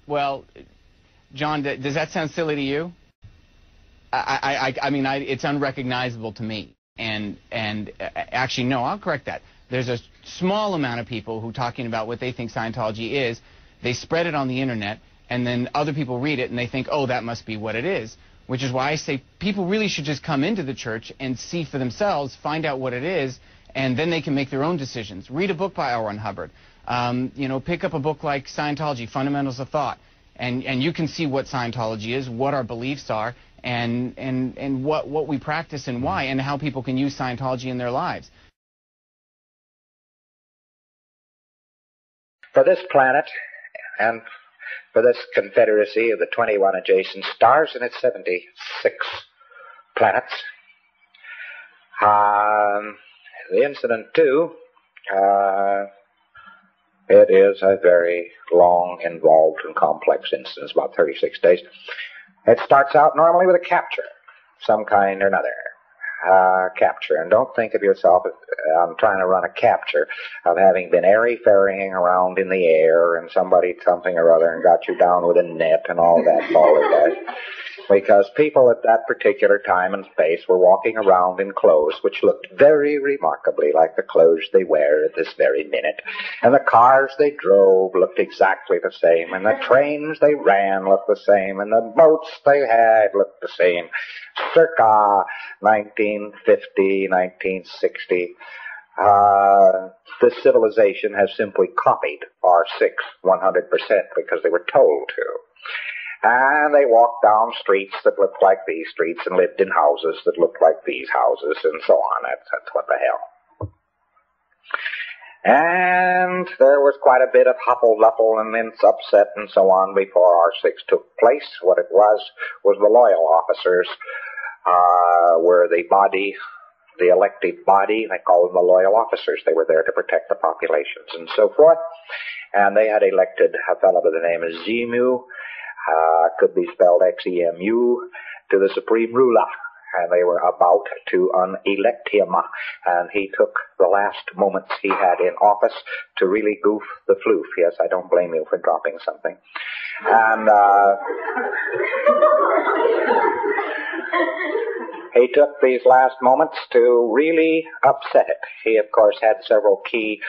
Well, John, does that sound silly to you? I mean, it's unrecognizable to me. And actually, no, I'll correct that. There's a small amount of people who talking about what they think Scientology is. They spread it on the internet, and then other people read it, and they think, oh, that must be what it is. Which is why I say people really should just come into the church and see for themselves, find out what it is, and then they can make their own decisions. Read a book by L. Ron Hubbard. You know, pick up a book like Scientology, Fundamentals of Thought, and you can see what Scientology is, what our beliefs are, and what we practice and why, and how people can use Scientology in their lives. For this planet, and for this confederacy of the 21 adjacent stars and its 76 planets, the incident, too, it is a very long, involved, and complex instance, about 36 days. It starts out normally with a capture, some kind or another. Capture. And don't think of yourself as trying to run a capture of having been airy-fairying around in the air and somebody something or other and got you down with a net and all that balderdash. Because people at that particular time and space were walking around in clothes which looked very remarkably like the clothes they wear at this very minute. And the cars they drove looked exactly the same, and the trains they ran looked the same, and the boats they had looked the same. Circa 1950, 1960, this civilization has simply copied our 100% because they were told to. And they walked down streets that looked like these streets and lived in houses that looked like these houses and so on. That's what the hell. And there was quite a bit of huffle-luffle and upset and so on before R6 took place. What it was the loyal officers were the body, the elective body. They called them the loyal officers. They were there to protect the populations and so forth. And they had elected a fellow by the name of Xemu, could be spelled Xemu, to the supreme ruler. And they were about to unelect him, and he took the last moments he had in office to really goof the floof. Yes, I don't blame you for dropping something. And he took these last moments to really upset it. He, of course, had several key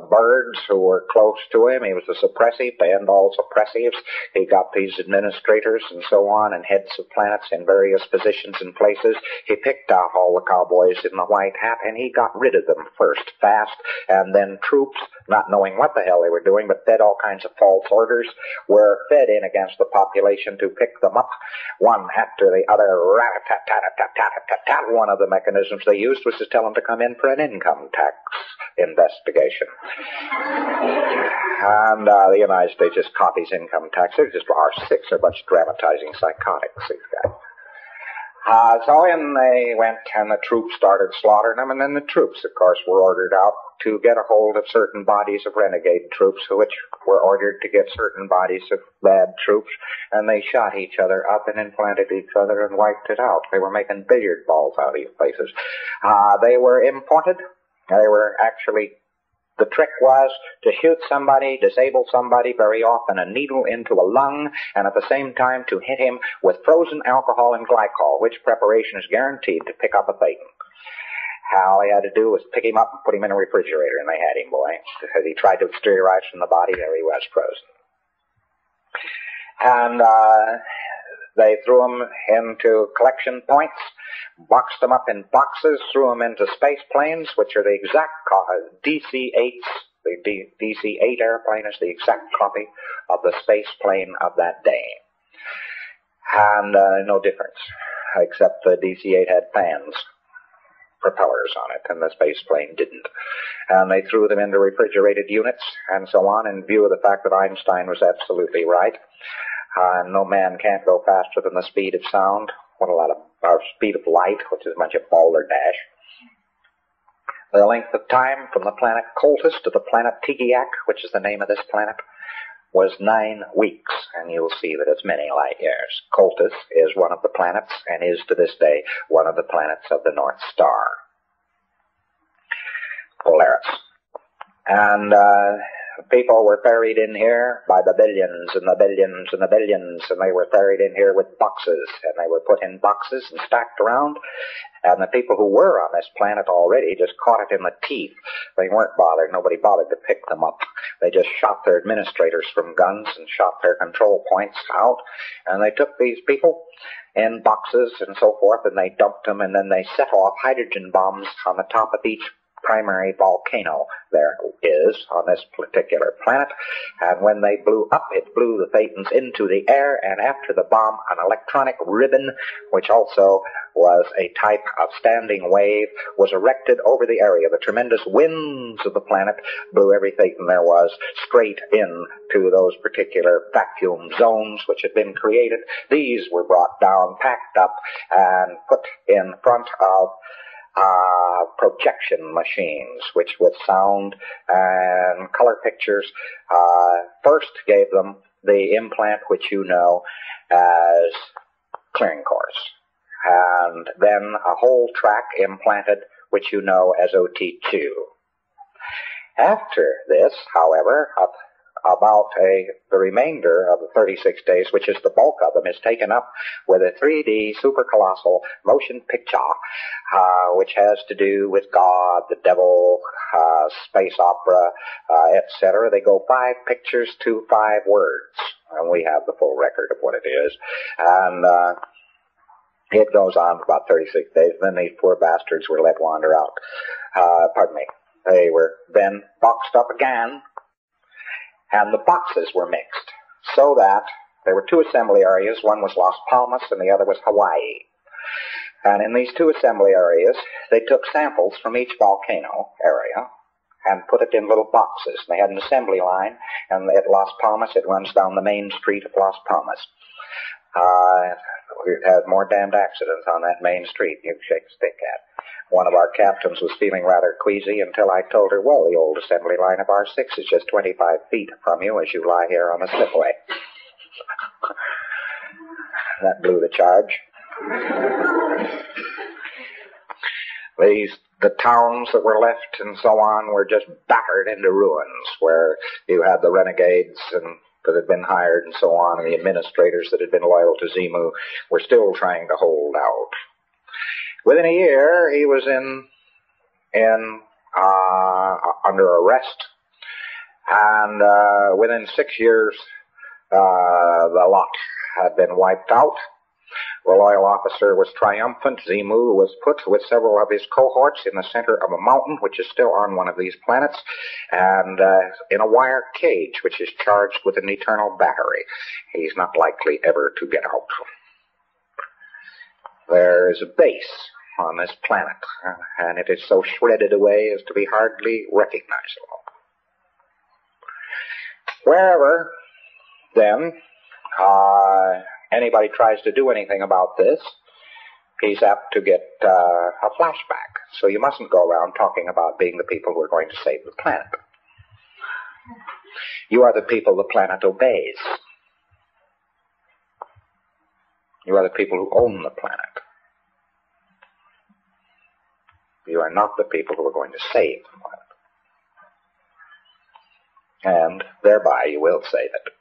birds who were close to him. He was a suppressive, banned all suppressives. He got these administrators and so on and heads of planets in various positions and places. He picked out all the cowboys in the white hat, and he got rid of them first, fast, and then troops, not knowing what the hell they were doing, but fed all kinds of false orders, were fed in against the population to pick them up, one after the other. Rat-a-tat-tat-tat-tat-tat-tat. One of the mechanisms they used was to tell them to come in for an income tax investigation. And the United States just copies income tax. They're just R6. They're a bunch of dramatizing psychotics, these guys. So in they went, and the troops started slaughtering them, and then the troops, of course, were ordered out to get a hold of certain bodies of renegade troops, which were ordered to get certain bodies of bad troops, and they shot each other up and implanted each other and wiped it out. They were making billiard balls out of these places. They were imported. They were actually, the trick was to shoot somebody, disable somebody, very often a needle into a lung, and at the same time to hit him with frozen alcohol and glycol, which preparation is guaranteed to pick up a Thetan. All he had to do was pick him up and put him in a refrigerator, and they had him, boy. As he tried to exteriorize from the body, there he was, frozen. And they threw him into collection points, boxed them up in boxes, threw them into space planes, which are the exact DC-8s. The DC-8 airplane is the exact copy of the space plane of that day. And no difference, except the DC-8 had fans, propellers on it, and the space plane didn't. And they threw them into refrigerated units and so on, in view of the fact that Einstein was absolutely right. No man can't go faster than the speed of sound. Or speed of light, which is a bunch of balderdash. The length of time from the planet Coltis to the planet Tigiak, which is the name of this planet, was 9 weeks, and you'll see that it's many light years. Coltis is one of the planets, and is to this day one of the planets of the North Star, Polaris. And People were buried in here by the billions and the billions and the billions, and they were buried in here with boxes, and they were put in boxes and stacked around. And the people who were on this planet already just caught it in the teeth. They weren't bothered. Nobody bothered to pick them up. They just shot their administrators from guns and shot their control points out. And they took these people in boxes and so forth, and they dumped them, and then they set off hydrogen bombs on the top of each primary volcano there is on this particular planet. And when they blew up, it blew the Thetans into the air, and after the bomb, an electronic ribbon, which also was a type of standing wave, was erected over the area. The tremendous winds of the planet blew every Thetan there was straight into those particular vacuum zones which had been created. These were brought down, packed up, and put in front of projection machines, which with sound and color pictures first gave them the implant which you know as clearing course, and then a whole track implanted which you know as OT2. After this, however, about the remainder of the 36 days, which is the bulk of them, is taken up with a 3D supercolossal motion picture, which has to do with God, the devil, space opera, etc. They go 5 pictures to 5 words, and we have the full record of what it is. And it goes on for about 36 days. Then these poor bastards were let wander out. They were then boxed up again, and the boxes were mixed, so that there were 2 assembly areas. One was Las Palmas and the other was Hawaii. And in these 2 assembly areas, they took samples from each volcano area and put it in little boxes. They had an assembly line, and at Las Palmas, it runs down the main street of Las Palmas. We've had more damned accidents on that main street you shake a stick at. One of our captains was feeling rather queasy until I told her, well, the old assembly line of R6 is just 25 feet from you as you lie here on the slipway. That blew the charge. The towns that were left and so on were just battered into ruins, where you had the renegades that had been hired and so on, and the administrators that had been loyal to Xemu were still trying to hold out. Within a year, he was under arrest, and within 6 years, the lot had been wiped out. The loyal officer was triumphant. Xemu was put with several of his cohorts in the center of a mountain, which is still on one of these planets, and in a wire cage, which is charged with an eternal battery. He's not likely ever to get out. There is a base on this planet, and it is so shredded away as to be hardly recognizable. Wherever, then, anybody tries to do anything about this, he's apt to get a flashback. So you mustn't go around talking about being the people who are going to save the planet. You are the people the planet obeys. You are the people who own the planet. You are not the people who are going to save the planet. And thereby you will save it.